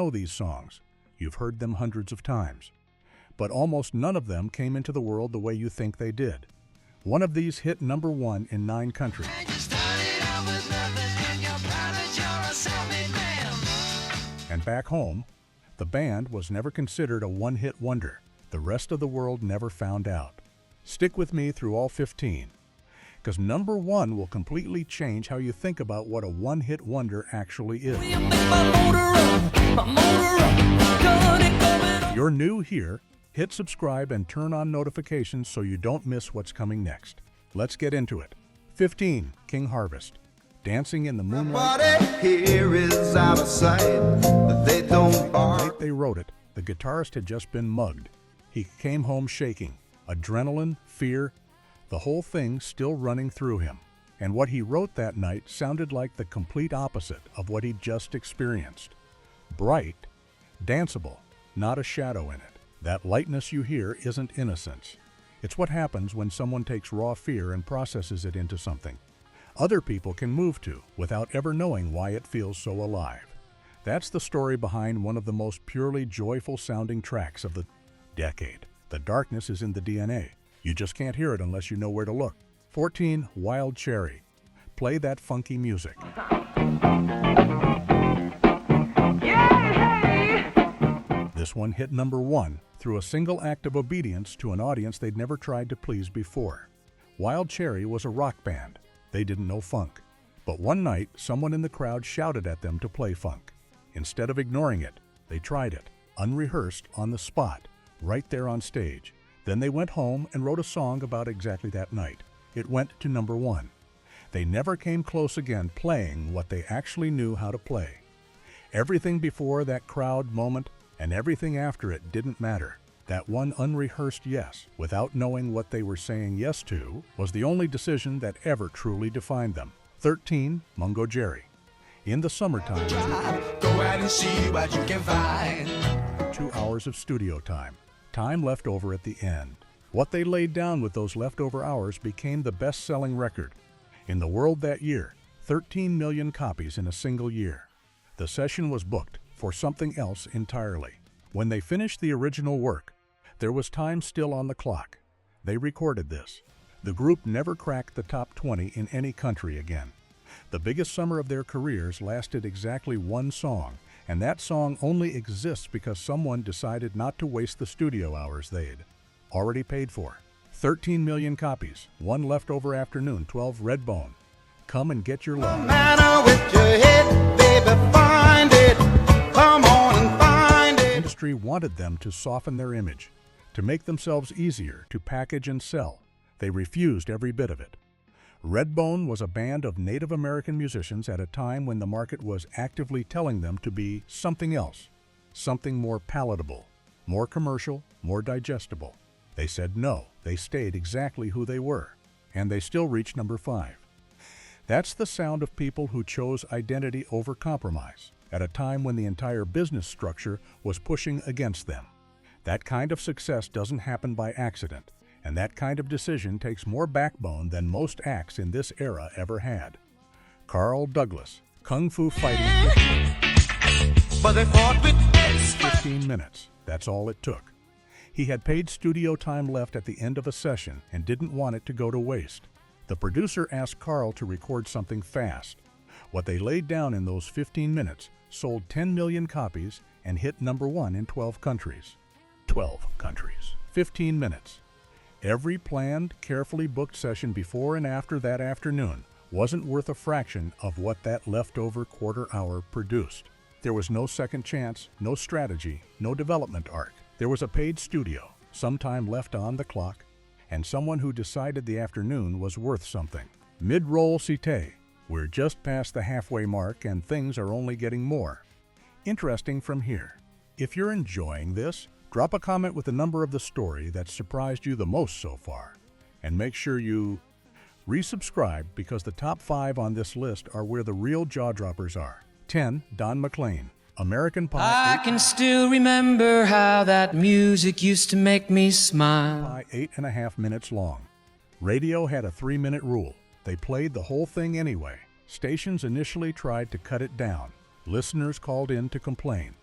know these songs. You've heard them hundreds of times. But almost none of them came into the world the way you think they did. One of these hit #1 in 9 countries. And back home, the band was never considered a one-hit wonder. The rest of the world never found out. Stick with me through all 15, because #1 will completely change how you think about what a one-hit wonder actually is. If you're new here, hit subscribe and turn on notifications so you don't miss what's coming next. Let's get into it. 15, King Harvest. Dancing in the Moonlight. Here is out of sight, but they don't The night they wrote it, the guitarist had just been mugged. He came home shaking, adrenaline, fear, the whole thing still running through him. And what he wrote that night sounded like the complete opposite of what he'd just experienced. Bright, danceable, not a shadow in it. That lightness you hear isn't innocence. It's what happens when someone takes raw fear and processes it into something other people can move to without ever knowing why it feels so alive. That's the story behind one of the most purely joyful sounding tracks of the decade. The darkness is in the DNA. You just can't hear it unless you know where to look. 14, Wild Cherry. Play that funky music. This one hit #1 through a single act of obedience to an audience they'd never tried to please before. Wild Cherry was a rock band. They didn't know funk. But one night, someone in the crowd shouted at them to play funk. Instead of ignoring it, they tried it, unrehearsed, on the spot, right there on stage. Then they went home and wrote a song about exactly that night. It went to #1. They never came close again playing what they actually knew how to play. Everything before that crowd moment and everything after it didn't matter. That one unrehearsed yes, without knowing what they were saying yes to, was the only decision that ever truly defined them. 13, Mungo Jerry. In the summertime, go out and see what you can find. 2 hours of studio time. Time left over at the end. What they laid down with those leftover hours became the best-selling record. In the world that year, 13 million copies in a single year. The session was booked for something else entirely. When they finished the original work, there was time still on the clock. They recorded this. The group never cracked the top 20 in any country again. The biggest summer of their careers lasted exactly one song, and that song only exists because someone decided not to waste the studio hours they'd already paid for. 13 million copies, one leftover afternoon, 12, Redbone. Come and get your love. Matter with your head, baby, find it. Come on and find it. The industry wanted them to soften their image, to make themselves easier to package and sell. They refused every bit of it. Redbone was a band of Native American musicians at a time when the market was actively telling them to be something else, something more palatable, more commercial, more digestible. They said no. They stayed exactly who they were, and they still reached #5. That's the sound of people who chose identity over compromise at a time when the entire business structure was pushing against them. That kind of success doesn't happen by accident, and that kind of decision takes more backbone than most acts in this era ever had. Carl Douglas, Kung Fu Fighting, But they fought with 15 minutes. That's all it took. He had paid studio time left at the end of a session and didn't want it to go to waste. The producer asked Carl to record something fast. What they laid down in those 15 minutes sold 10 million copies and hit #1 in 12 countries. 12 countries. 15 minutes. Every planned, carefully booked session before and after that afternoon wasn't worth a fraction of what that leftover quarter hour produced. There was no second chance, no strategy, no development arc. There was a paid studio, some time left on the clock, and someone who decided the afternoon was worth something. Mid-roll cité. We're just past the halfway mark and things are only getting more interesting from here. If you're enjoying this, drop a comment with the number of the story that surprised you the most so far. And make sure you resubscribe because the top 5 on this list are where the real jaw-droppers are. 10, Don McLean, American Pie. I can still remember how that music used to make me smile. 8.5 minutes long. Radio had a 3-minute rule. They played the whole thing anyway. Stations initially tried to cut it down. Listeners called in to complain.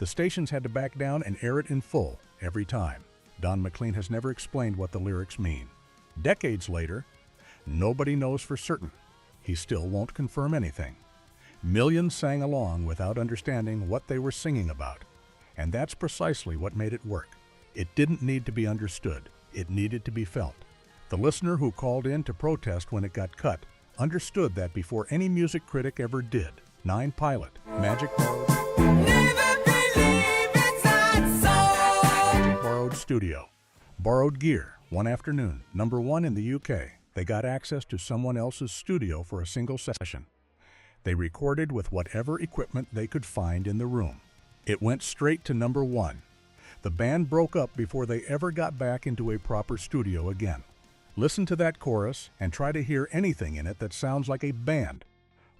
The stations had to back down and air it in full every time. Don McLean has never explained what the lyrics mean. Decades later, nobody knows for certain. He still won't confirm anything. Millions sang along without understanding what they were singing about. And that's precisely what made it work. It didn't need to be understood. It needed to be felt. The listener who called in to protest when it got cut understood that before any music critic ever did. 9 Pilot, Magic Borrowed Studio. Borrowed gear, one afternoon, #1 in the UK. They got access to someone else's studio for a single session. They recorded with whatever equipment they could find in the room. It went straight to #1. The band broke up before they ever got back into a proper studio again. Listen to that chorus and try to hear anything in it that sounds like a band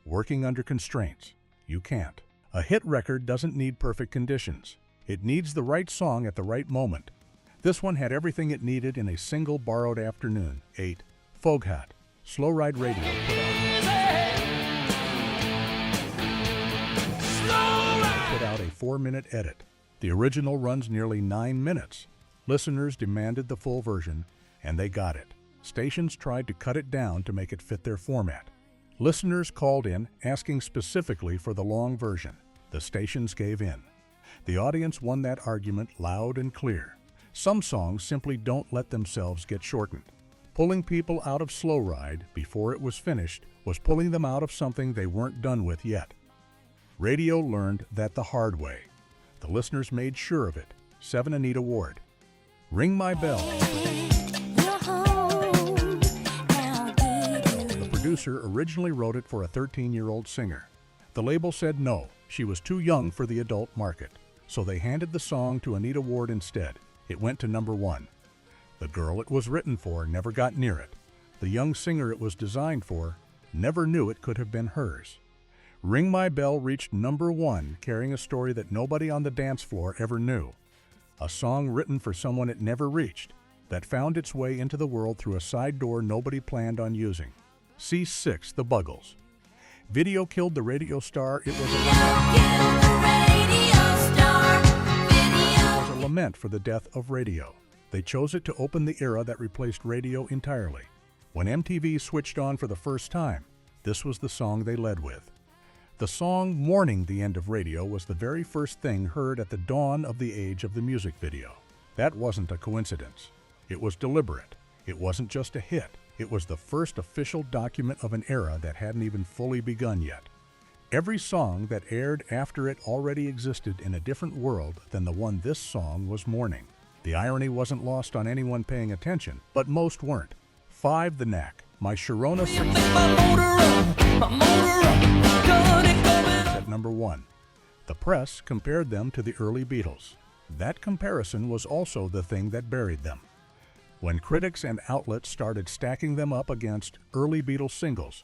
working under constraints. You can't. A hit record doesn't need perfect conditions. It needs the right song at the right moment. This one had everything it needed in a single borrowed afternoon. 8. Foghat, Slow Ride Radio put out a 4-minute edit. The original runs nearly 9 minutes. Listeners demanded the full version, and they got it. Stations tried to cut it down to make it fit their format. Listeners called in asking specifically for the long version. The stations gave in. The audience won that argument loud and clear. Some songs simply don't let themselves get shortened. Pulling people out of Slow Ride before it was finished was pulling them out of something they weren't done with yet. Radio learned that the hard way. The listeners made sure of it. 7 Anita Ward. Ring My Bell. The producer originally wrote it for a 13-year-old singer. The label said no, she was too young for the adult market. So they handed the song to Anita Ward instead. It went to #1. The girl it was written for never got near it. The young singer it was designed for never knew it could have been hers. Ring My Bell reached #1, carrying a story that nobody on the dance floor ever knew. A song written for someone it never reached, that found its way into the world through a side door nobody planned on using. C6, The Buggles. Video killed the radio star. It was a lament for the death of radio. They chose it to open the era that replaced radio entirely. When MTV switched on for the first time, this was the song they led with. The song mourning the end of radio was the very first thing heard at the dawn of the age of the music video. That wasn't a coincidence. It was deliberate. It wasn't just a hit. It was the first official document of an era that hadn't even fully begun yet. Every song that aired after it already existed in a different world than the one this song was mourning. The irony wasn't lost on anyone paying attention, but most weren't. 5 The Knack, My Sharona Sings at #1. The press compared them to the early Beatles. That comparison was also the thing that buried them. When critics and outlets started stacking them up against early Beatles singles,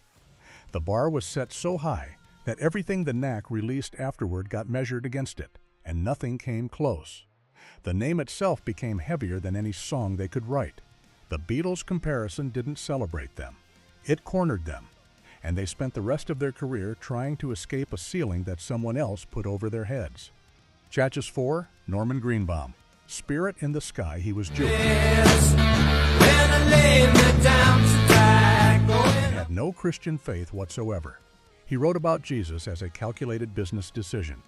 the bar was set so high that everything The Knack released afterward got measured against it, and nothing came close. The name itself became heavier than any song they could write. The Beatles comparison didn't celebrate them. It cornered them, and they spent the rest of their career trying to escape a ceiling that someone else put over their heads. Chachas 4, Norman Greenbaum. Spirit in the Sky, he was joking. He had no Christian faith whatsoever. He wrote about Jesus as a calculated business decision.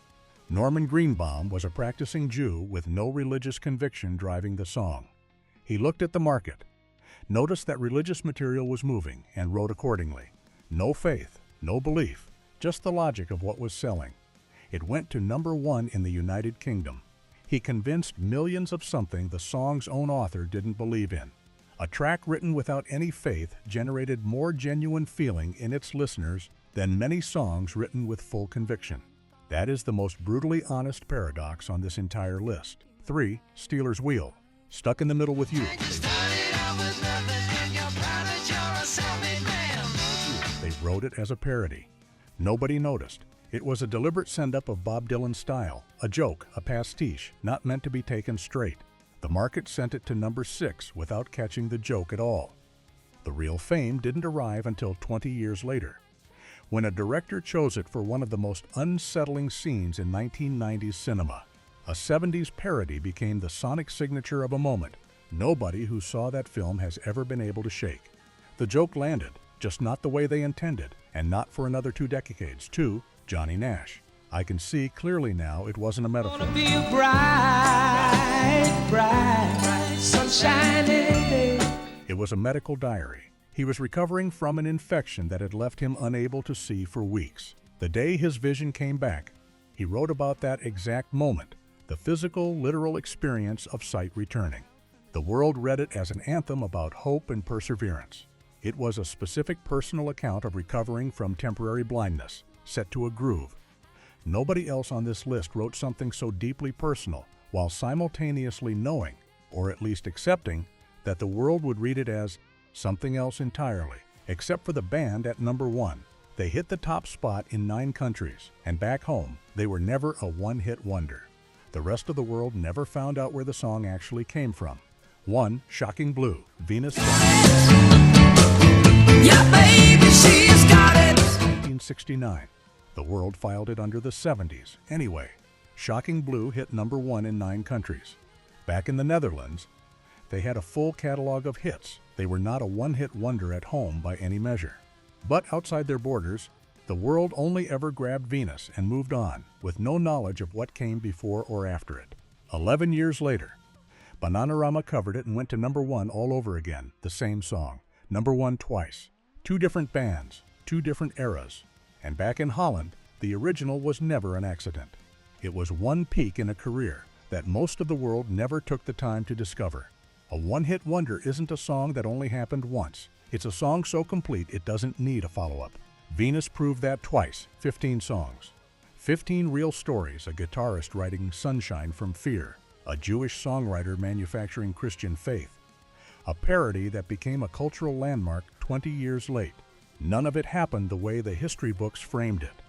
Norman Greenbaum was a practicing Jew with no religious conviction driving the song. He looked at the market, noticed that religious material was moving, and wrote accordingly. No faith, no belief, just the logic of what was selling. It went to #1 in the United Kingdom. He convinced millions of something the song's own author didn't believe in. A track written without any faith generated more genuine feeling in its listeners than many songs written with full conviction. That is the most brutally honest paradox on this entire list. 3. Stealers Wheel. Stuck in the Middle with You. They wrote it as a parody. Nobody noticed. It was a deliberate send-up of Bob Dylan's style, a joke, a pastiche, not meant to be taken straight. The market sent it to #6 without catching the joke at all. The real fame didn't arrive until 20 years later, when a director chose it for one of the most unsettling scenes in 1990s cinema. A 70s parody became the sonic signature of a moment nobody who saw that film has ever been able to shake. The joke landed, just not the way they intended, and not for another 2 decades, too. Johnny Nash. I can see clearly now it wasn't a metaphor. Gonna be a bright, bright, sunshiny day. It was a medical diary. He was recovering from an infection that had left him unable to see for weeks. The day his vision came back, he wrote about that exact moment, the physical, literal experience of sight returning. The world read it as an anthem about hope and perseverance. It was a specific personal account of recovering from temporary blindness, set to a groove. Nobody else on this list wrote something so deeply personal while simultaneously knowing, or at least accepting, that the world would read it as something else entirely, except for the band at number 1. They hit the top spot in 9 countries, and back home, they were never a one-hit wonder. The rest of the world never found out where the song actually came from. 1. Shocking Blue, Venus. Yeah, baby, she's got it. 1969. The world filed it under the 70s. Anyway, Shocking Blue hit number 1 in 9 countries. Back in the Netherlands, they had a full catalog of hits. They were not a one-hit wonder at home by any measure. But outside their borders, the world only ever grabbed Venus and moved on, with no knowledge of what came before or after it. 11 years later, Bananarama covered it and went to number 1 all over again, the same song. Number 1 twice. 2 different bands, 2 different eras. And back in Holland, the original was never an accident. It was one peak in a career that most of the world never took the time to discover. A one-hit wonder isn't a song that only happened once. It's a song so complete it doesn't need a follow-up. Venus proved that twice, 15 songs. 15 real stories, a guitarist writing Sunshine from Fear, a Jewish songwriter manufacturing Christian faith, a parody that became a cultural landmark 20 years late. None of it happened the way the history books framed it.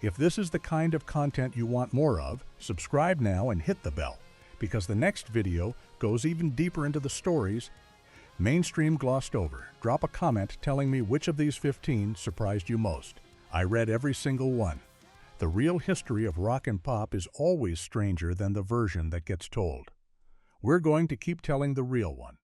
If this is the kind of content you want more of, subscribe now and hit the bell, because the next video goes even deeper into the stories mainstream glossed over. Drop a comment telling me which of these 15 surprised you most. I read every single one. The real history of rock and pop is always stranger than the version that gets told. We're going to keep telling the real one.